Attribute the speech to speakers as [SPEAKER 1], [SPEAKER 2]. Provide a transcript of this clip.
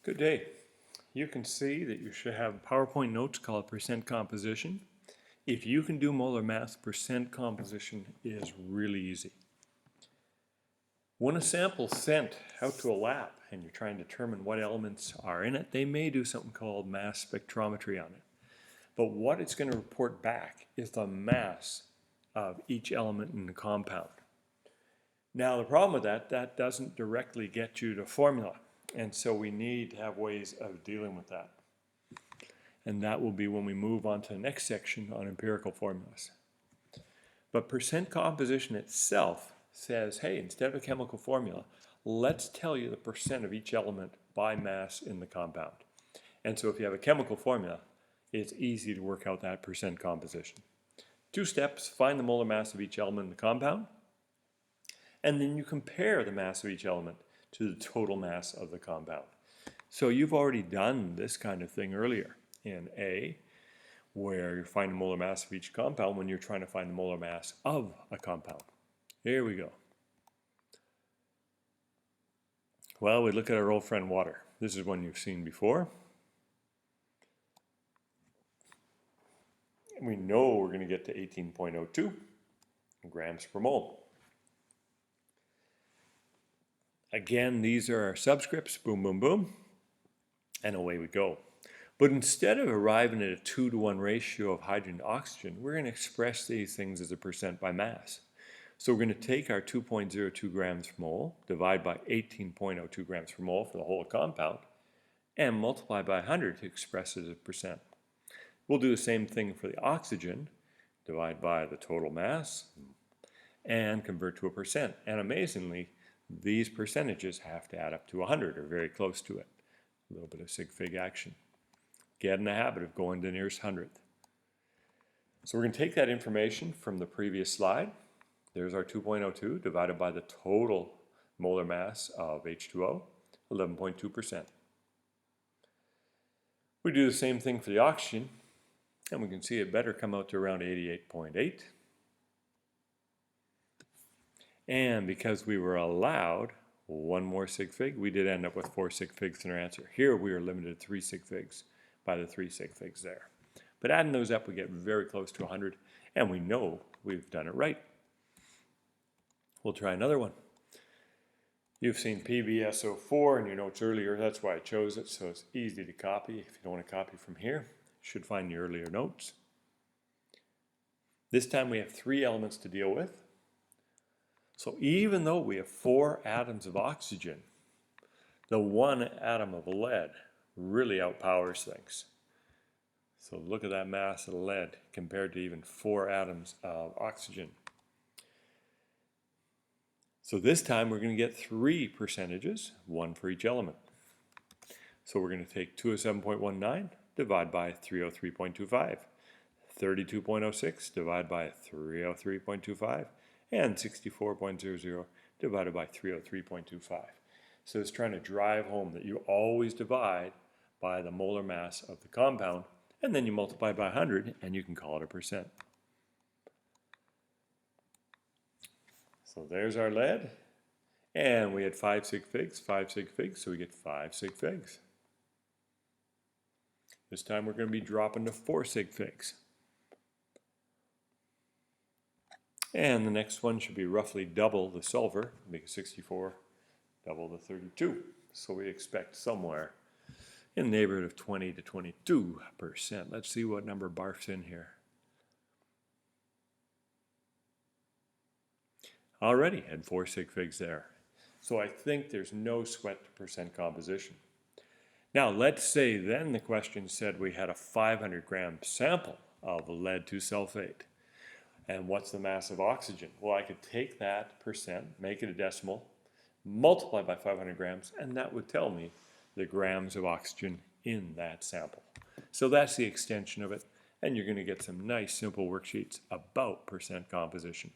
[SPEAKER 1] Good day. You can see that you should have PowerPoint notes called percent composition. If you can do molar mass, percent composition is really easy. When a sample is sent out to a lab and you're trying to determine what elements are in it, they may do something called mass spectrometry on it. But what it's going to report back is the mass of each element in the compound. Now the problem with that doesn't directly get you to formula. And so we need to have ways of dealing with that. And that will be when we move on to the next section on empirical formulas. But percent composition itself says, hey, instead of a chemical formula, let's tell you the percent of each element by mass in the compound. And so if you have a chemical formula, it's easy to work out that percent composition. 2 steps: find the molar mass of each element in the compound, and then you compare the mass of each element to the total mass of the compound. So you've already done this kind of thing earlier in A, where you find the molar mass of each compound when you're trying to find the molar mass of a compound. Here we go. Well, we look at our old friend water. This is one you've seen before. And we know we're going to get to 18.02 grams per mole. Again, these are our subscripts, boom, boom, boom, and away we go. But instead of arriving at a 2-to-1 ratio of hydrogen to oxygen, we're going to express these things as a percent by mass. So we're going to take our 2.02 grams per mole, divide by 18.02 grams per mole for the whole compound, and multiply by 100 to express it as a percent. We'll do the same thing for the oxygen, divide by the total mass, and convert to a percent. And amazingly, these percentages have to add up to 100 or very close to it. A little bit of sig fig action. Get in the habit of going to the nearest hundredth. So we're going to take that information from the previous slide. There's our 2.02 divided by the total molar mass of H2O, 11.2%. We do the same thing for the oxygen, and we can see it better come out to around 88.8. And because we were allowed 1 more sig fig, we did end up with 4 sig figs in our answer. Here we are limited to 3 sig figs by the 3 sig figs there. But adding those up, we get very close to 100, and we know we've done it right. We'll try another one. You've seen PbSO4 in your notes earlier. That's why I chose it, so it's easy to copy. If you don't want to copy from here, you should find the earlier notes. This time we have 3 elements to deal with. So even though we have 4 atoms of oxygen, the 1 atom of lead really outpowers things. So look at that mass of lead compared to even 4 atoms of oxygen. So this time we're going to get 3 percentages, 1 for each element. So we're going to take 207.19, divide by 303.25, 32.06, divide by 303.25, and 64.00 divided by 303.25. So it's trying to drive home that you always divide by the molar mass of the compound, and then you multiply by 100, and you can call it a percent. So there's our lead, and we had 5 sig figs, so we get 5 sig figs. This time we're going to be dropping to 4 sig figs. And the next one should be roughly double the sulfur, make it 64, double the 32. So we expect somewhere in the neighborhood of 20 to 22%. Let's see what number barfs in here. Already had 4 sig figs there. So I think there's no sweat to percent composition. Now let's say then the question said we had a 500 gram sample of lead 2 sulfate. And what's the mass of oxygen? Well, I could take that percent, make it a decimal, multiply by 500 grams, and that would tell me the grams of oxygen in that sample. So that's the extension of it, and you're going to get some nice simple worksheets about percent composition.